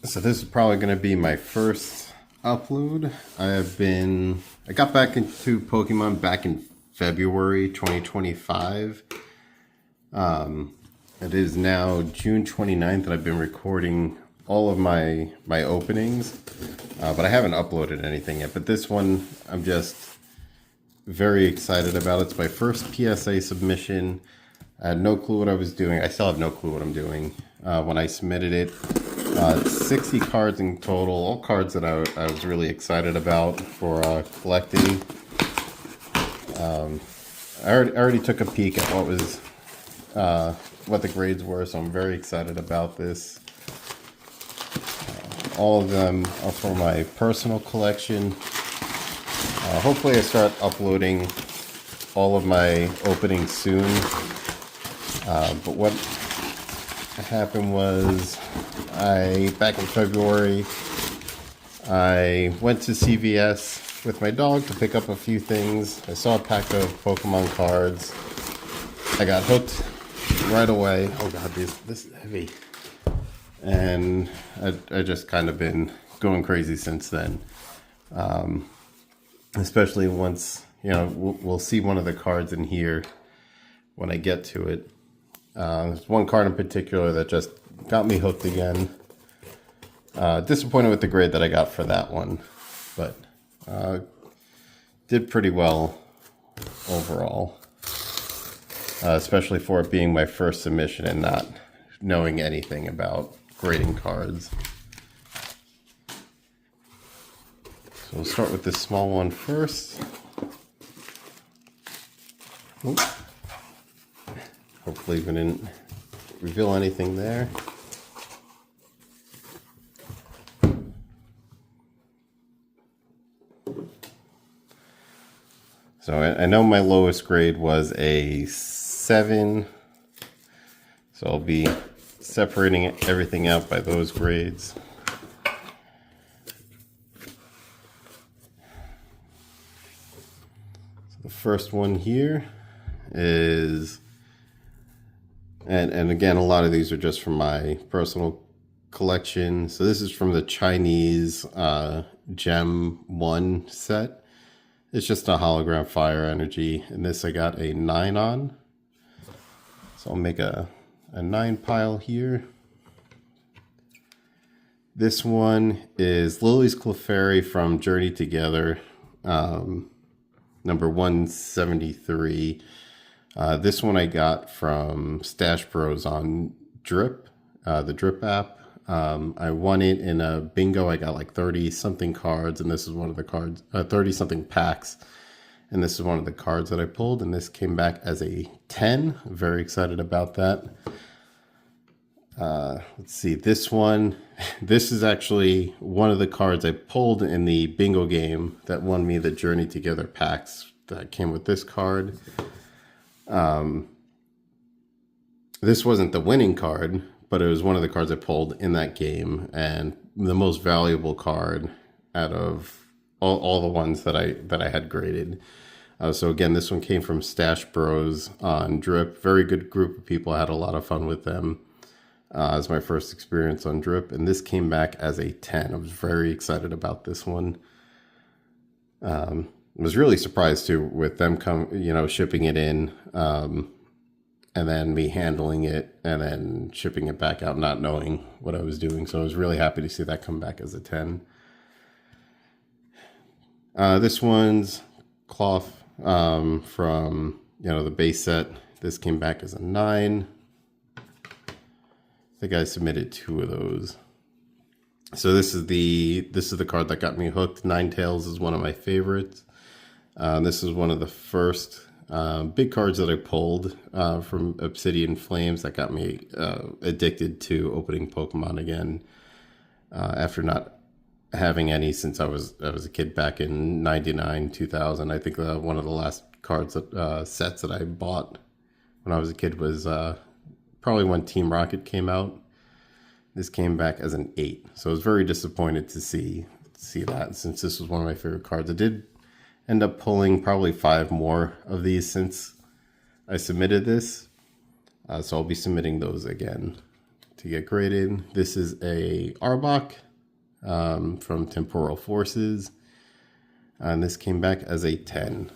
So this is probably going to be my first upload. I got back into Pokemon back in February 2025. It is now June 29th and I've been recording all of my openings, but I haven't uploaded anything yet. But this one I'm just very excited about. It's my first PSA submission. I had no clue what I was doing. I still have no clue what I'm doing when I submitted it. 60 cards in total, all cards that I was really excited about for collecting. I already took a peek at what the grades were, so I'm very excited about this. All of them are for my personal collection. Hopefully I start uploading all of my openings soon. But what happened was, back in February, I went to CVS with my dog to pick up a few things. I saw a pack of Pokemon cards. I got hooked right away. Oh god, this is heavy. And I just kind of been going crazy since then. Especially once, we'll see one of the cards in here when I get to it. There's one card in particular that just got me hooked again. Disappointed with the grade that I got for that one, but did pretty well overall, especially for it being my first submission and not knowing anything about grading cards. So we'll start with this small one first. Oops. Hopefully we didn't reveal anything there. So I know my lowest grade was a 7. So I'll be separating everything out by those grades. So the first one here is... And again, a lot of these are just from my personal collection. So this is from the Chinese Gem 1 set. It's just a hologram fire energy. And this I got a 9 on. So I'll make a 9 pile here. This one is Lily's Clefairy from Journey Together, number 173. This one I got from Stash Bros on Drip, the Drip app. I won it in a bingo. I got like 30 something cards, and this is one of the cards, 30 something packs. And this is one of the cards that I pulled, and this came back as a 10. Very excited about that. Let's see, this one. This is actually one of the cards I pulled in the bingo game that won me the Journey Together packs that came with this card. This wasn't the winning card, but it was one of the cards I pulled in that game, and the most valuable card out of all the ones that I had graded. So again, this one came from Stash Bros on Drip. Very good group of people. I had a lot of fun with them. It was my first experience on Drip, and this came back as a 10. I was very excited about this one. I was really surprised too with them shipping it in, and then me handling it and then shipping it back out, not knowing what I was doing. So I was really happy to see that come back as a 10. This one's Cloth from the base set. This came back as a 9. I think I submitted 2 of those. So this is the card that got me hooked. Ninetales is one of my favorites. This is one of the first big cards that I pulled from Obsidian Flames that got me addicted to opening Pokemon again after not having any since I was a kid back in 99, 2000. I think one of the last cards sets that I bought when I was a kid was probably when Team Rocket came out. This came back as an 8, so I was very disappointed to see that, since this was one of my favorite cards. I did end up pulling probably 5 more of these since I submitted this, so I'll be submitting those again to get graded. This is a Arbok from Temporal Forces, and this came back as a 10.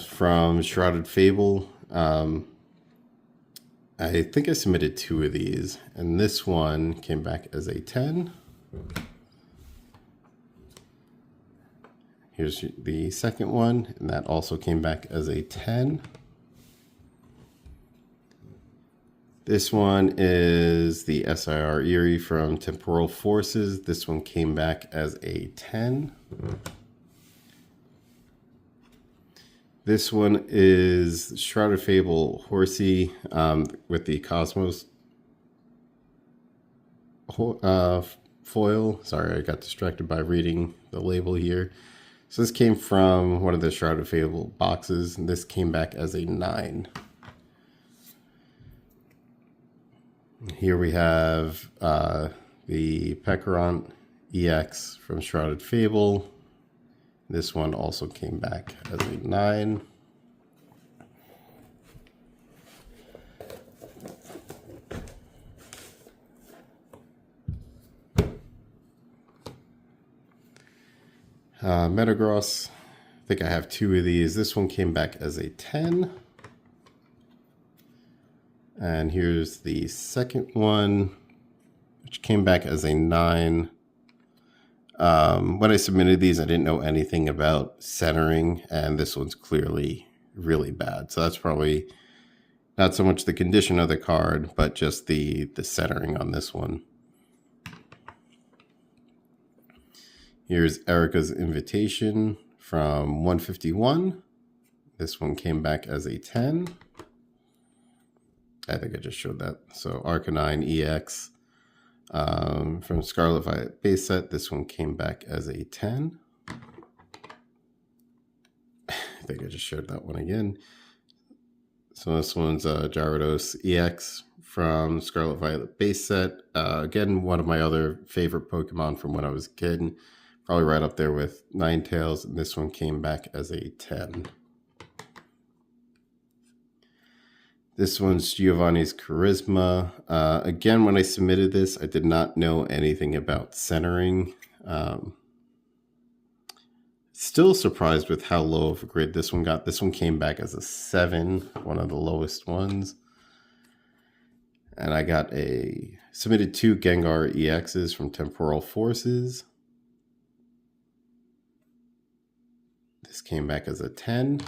From Shrouded Fable, I think I submitted 2 of these, and this one came back as a 10. Here's the second one, and that also came back as a 10. This one is the SIR Eerie from Temporal Forces. This one came back as a 10. This one is Shrouded Fable Horsey with the Cosmos foil. Sorry, I got distracted by reading the label here. So this came from one of the Shrouded Fable boxes, and this came back as a 9. Here we have the Pokemon EX from Shrouded Fable. This one also came back as a 9. Metagross, I think I have 2 of these. This one came back as a 10. And here's the second one, which came back as a 9. When I submitted these, I didn't know anything about centering, and this one's clearly really bad. So that's probably not so much the condition of the card, but just the centering on this one. Here's Erica's Invitation from 151. This one came back as a 10. I think I just showed that. So Arcanine EX from Scarlet Violet base set. This one came back as a 10. I think I just showed that one again. So this one's Gyarados EX from Scarlet Violet base set. Again, one of my other favorite Pokemon from when I was a kid. Probably right up there with Ninetales. And this one came back as a 10. This one's Giovanni's Charisma. Again, when I submitted this, I did not know anything about centering. Still surprised with how low of a grade this one got. This one came back as a 7, one of the lowest ones. And I submitted 2 Gengar EXs from Temporal Forces. This came back as a 10.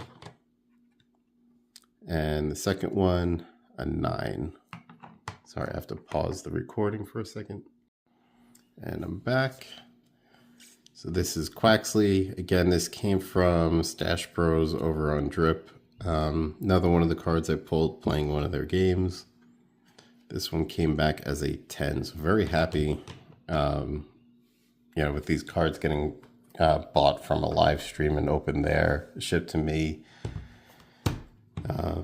And the second one, a 9. Sorry, I have to pause the recording for a second. And I'm back. So this is Quaxley. Again, this came from Stash Bros over on Drip. Another one of the cards I pulled playing one of their games. This one came back as a 10. So very happy, with these cards getting bought from a live stream and opened there, shipped to me.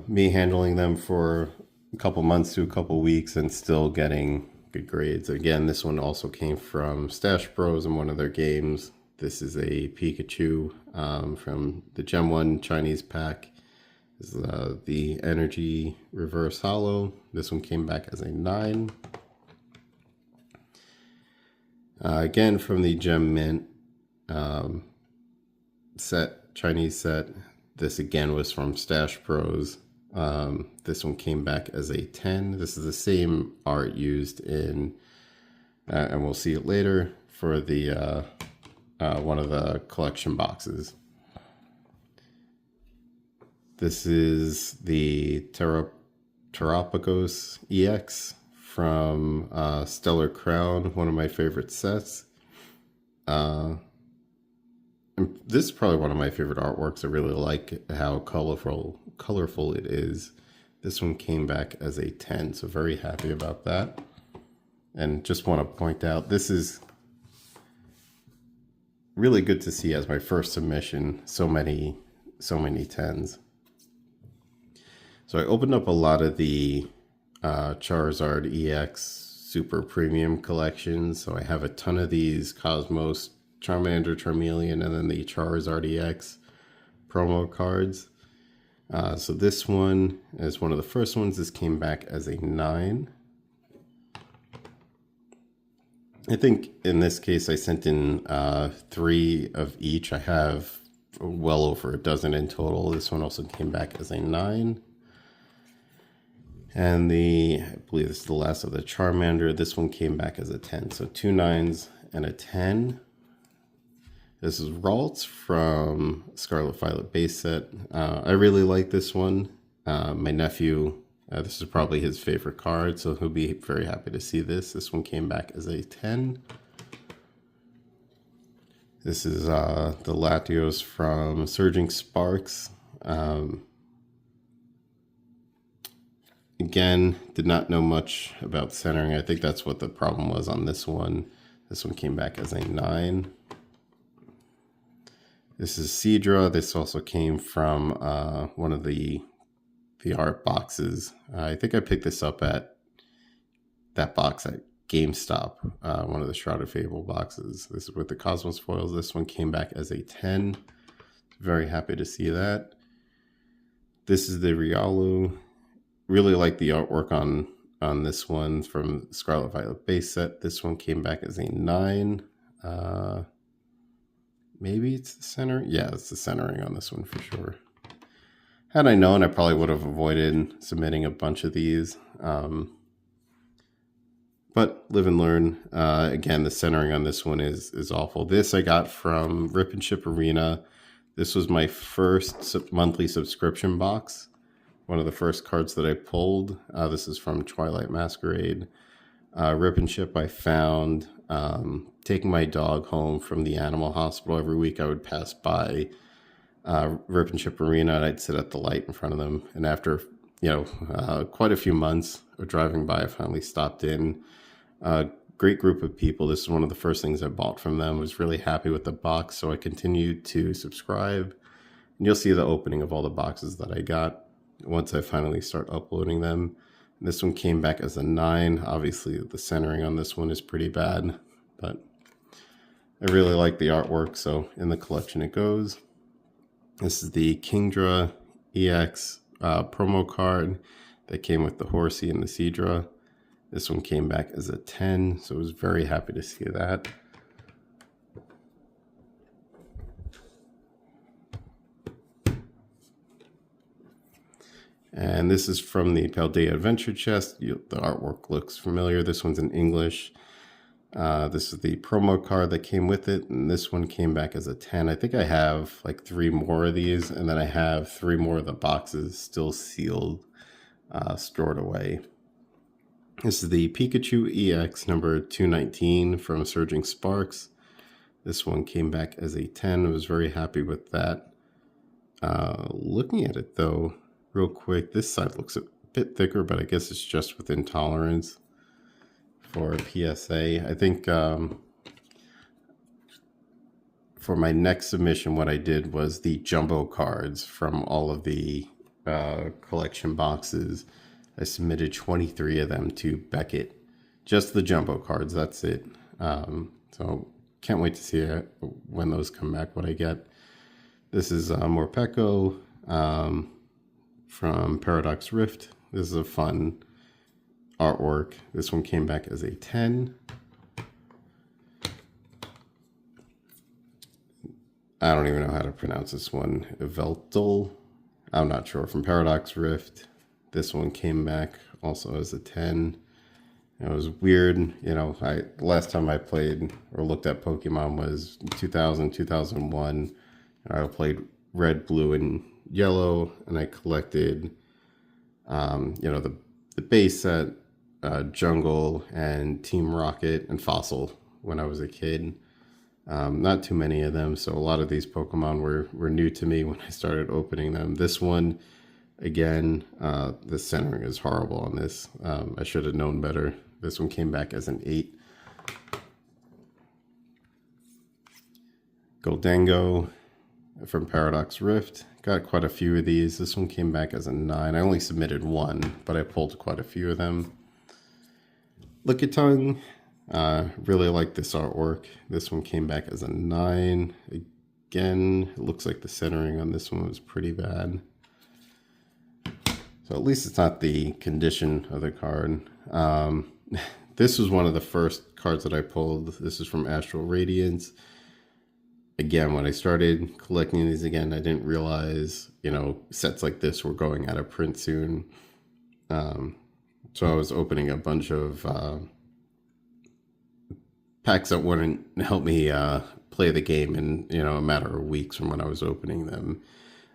Me handling them for a couple months to a couple weeks and still getting good grades. Again, this one also came from Stash Bros in one of their games. This is a Pikachu from the Gem 1 Chinese pack. This is the Energy Reverse Hollow. This one came back as a 9. Again, from the Gem Mint Chinese set. This again was from Stash Bros. This one came back as a 10. This is the same art used in, and we'll see it later, for the one of the collection boxes. This is the Terapagos EX from Stellar Crown, one of my favorite sets. This is probably one of my favorite artworks. I really like how colorful it is. This one came back as a 10, so very happy about that. And just want to point out, this is really good to see as my first submission, so many 10s. So I opened up a lot of the Charizard EX Super Premium collections. So I have a ton of these Cosmos, Charmander, Charmeleon, and then the Charizard EX promo cards. So this one is one of the first ones. This came back as a 9. I think in this case I sent in 3 of each. I have well over a dozen in total. This one also came back as a 9. And I believe this is the last of the Charmander. This one came back as a 10. So 2 9s and a 10. This is Ralts from Scarlet Violet base set. I really like this one. My nephew, this is probably his favorite card, so he'll be very happy to see this. This one came back as a 10. This is the Latios from Surging Sparks. Again, did not know much about centering. I think that's what the problem was on this one. This one came back as a 9. This is Seadra. This also came from one of the art boxes. I think I picked this up at that box at GameStop, one of the Shrouded Fable boxes. This is with the Cosmos foils. This one came back as a 10. Very happy to see that. This is the Riolu. Really like the artwork on this one from Scarlet Violet base set. This one came back as a 9. Maybe it's the center. Yeah, it's the centering on this one for sure. Had I known, I probably would have avoided submitting a bunch of these. But live and learn. Again, the centering on this one is awful. This I got from Rip and Ship Arena. This was my first monthly subscription box. One of the first cards that I pulled. This is from Twilight Masquerade. Rip and Ship I found taking my dog home from the animal hospital. Every week I would pass by Rip and Ship Arena and I'd sit at the light in front of them. And after quite a few months of driving by, I finally stopped in. Great group of people. This is one of the first things I bought from them. I was really happy with the box, so I continued to subscribe. And you'll see the opening of all the boxes that I got once I finally start uploading them. This one came back as a 9. Obviously, the centering on this one is pretty bad, but I really like the artwork, so in the collection it goes. This is the Kingdra EX promo card that came with the Horsey and the Seadra. This one came back as a 10, so I was very happy to see that. And this is from the Paldea Adventure Chest. The artwork looks familiar. This one's in English. This is the promo card that came with it, and this one came back as a 10. I think I have like 3 more of these, and then I have 3 more of the boxes still sealed, stored away. This is the Pikachu EX number 219 from Surging Sparks. This one came back as a 10. I was very happy with that. Looking at it though, real quick, this side looks a bit thicker, but I guess it's just within tolerance for PSA. I think for my next submission, what I did was the jumbo cards from all of the collection boxes. I submitted 23 of them to Beckett. Just the jumbo cards, that's it. So can't wait to see when those come back, what I get. This is Morpeko from Paradox Rift. This is a fun artwork. This one came back as a 10. I don't even know how to pronounce this one. Veltal. I'm not sure. From Paradox Rift. This one came back also as a 10. It was weird. You know, last time I played or looked at Pokemon was 2000, 2001. I played red, blue, and yellow, and I collected, the base set, Jungle, and Team Rocket, and Fossil when I was a kid. Not too many of them, so a lot of these Pokemon were new to me when I started opening them. This one, again, the centering is horrible on this. I should have known better. This one came back as an 8. Goldengo from Paradox Rift. Got quite a few of these. This one came back as a 9. I only submitted 1, but I pulled quite a few of them. Lickitung. Really like this artwork. This one came back as a 9. Again, it looks like the centering on this one was pretty bad. So at least it's not the condition of the card. This was one of the first cards that I pulled. This is from Astral Radiance. Again, when I started collecting these again, I didn't realize, you know, sets like this were going out of print soon. So I was opening a bunch of packs that wouldn't help me play the game in, you know, a matter of weeks from when I was opening them.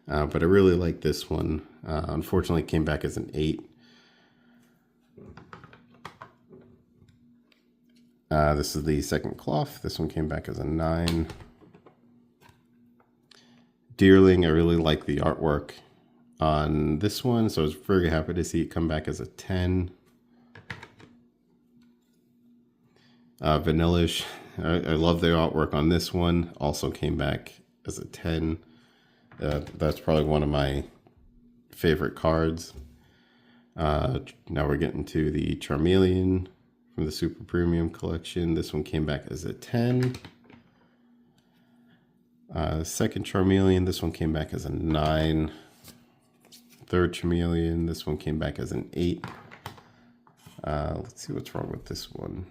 But I really like this one. Unfortunately, it came back as an 8. This is the second cloth. This one came back as a 9. Deerling, I really like the artwork on this one, so I was very happy to see it come back as a 10. Vanillish, I love the artwork on this one. Also came back as a 10. That's probably one of my favorite cards. Now we're getting to the Charmeleon from the Super Premium Collection. This one came back as a 10. Second Charmeleon, this one came back as a 9. Third Charmeleon, this one came back as an 8. Let's see what's wrong with this one.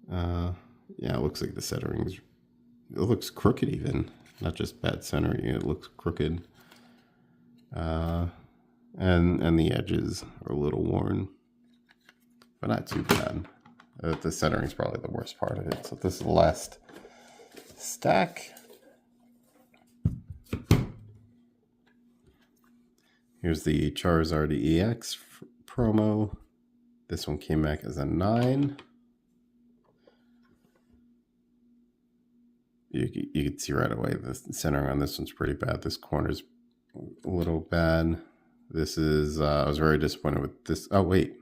Yeah, it looks like the centering's, it looks crooked even. Not just bad centering, it looks crooked. And the edges are a little worn, but not too bad. The centering's probably the worst part of it. So this is the last stack. Here's the Charizard EX promo. This one came back as a 9. You can see right away the centering on this one's pretty bad. This corner's a little bad. This is, I was very disappointed with this. Oh, wait.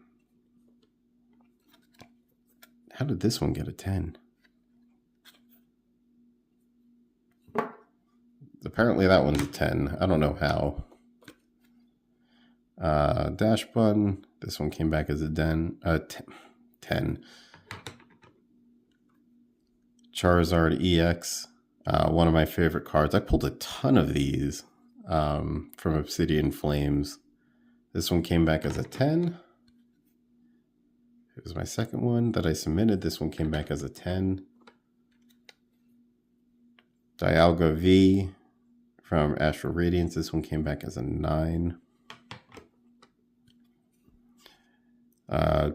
How did this one get a 10? Apparently that one's a 10. I don't know how. Dash Bun. This one came back as a 10. Charizard EX. One of my favorite cards. I pulled a ton of these from Obsidian Flames. This one came back as a 10. It was my second one that I submitted. This one came back as a 10. Dialga V from Astral Radiance. This one came back as a 9.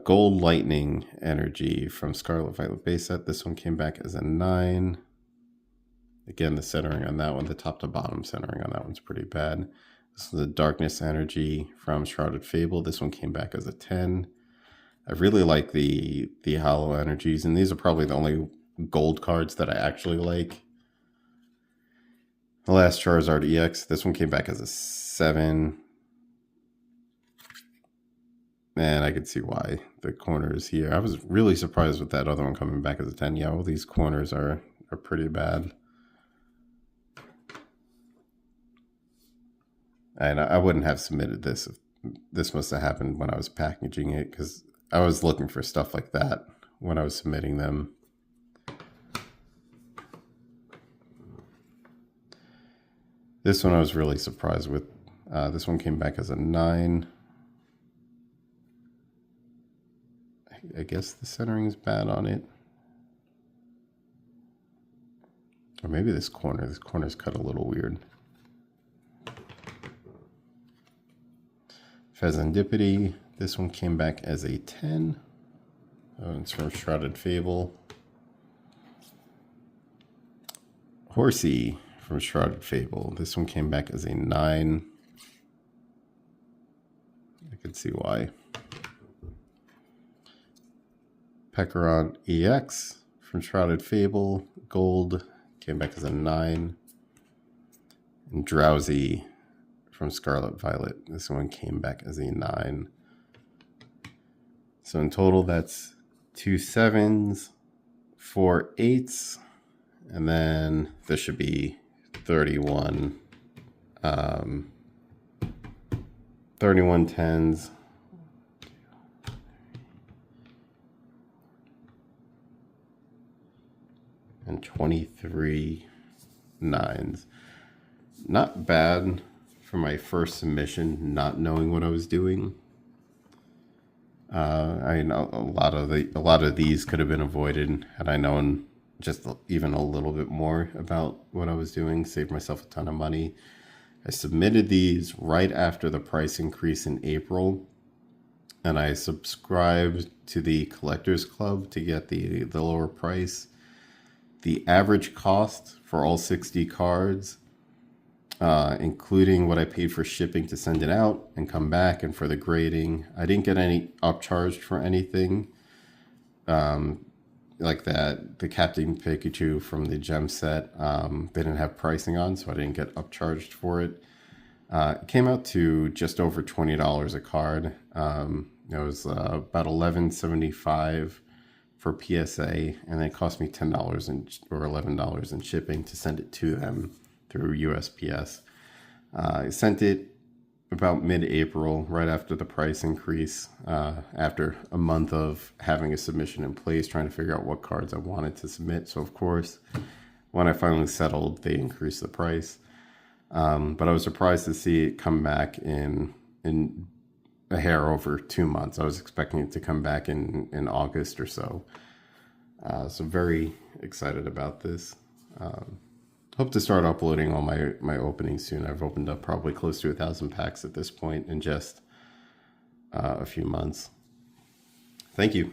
Gold Lightning Energy from Scarlet Violet base set. This one came back as a 9. Again, the centering on that one, the top to bottom centering on that one's pretty bad. This is the Darkness Energy from Shrouded Fable. This one came back as a 10. I really like the Hollow Energies, and these are probably the only gold cards that I actually like. The last Charizard EX, this one came back as a 7. And I could see why the corners here. I was really surprised with that other one coming back as a 10. Yeah, all these corners are pretty bad. And I wouldn't have submitted this if this must have happened when I was packaging it, because I was looking for stuff like that when I was submitting them. This one I was really surprised with. This one came back as a 9. I guess the centering is bad on it. Or maybe this corner's cut a little weird. Fezandipity, this one came back as a 10. Oh, it's from Shrouded Fable. Horsey from Shrouded Fable. This one came back as a 9. I can see why. Pekaron EX from Shrouded Fable. Gold came back as a 9. And Drowsy from Scarlet Violet. This one came back as a 9. So in total, that's 2 7s, 4 8s, and then this should be 31. 31 10s. And 23 9s. Not bad for my first submission, not knowing what I was doing. I mean, a lot of these could have been avoided had I known just even a little bit more about what I was doing. Saved myself a ton of money. I submitted these right after the price increase in April, and I subscribed to the Collectors Club to get the lower price. The average cost for all 60 cards, including what I paid for shipping to send it out and come back, and for the grading, I didn't get any upcharged for anything. Like that, the Captain Pikachu from the gem set, they didn't have pricing on, so I didn't get upcharged for it. It came out to just over $20 a card. It was about $11.75 for PSA, and it cost me $10 or $11 in shipping to send it to them through USPS. I sent it about mid-April, right after the price increase, after a month of having a submission in place, trying to figure out what cards I wanted to submit. So of course, when I finally settled, they increased the price. But I was surprised to see it come back in a hair over 2 months. I was expecting it to come back in August or so. So very excited about this. Hope to start uploading all my openings soon. I've opened up probably close to 1,000 packs at this point in just a few months. Thank you.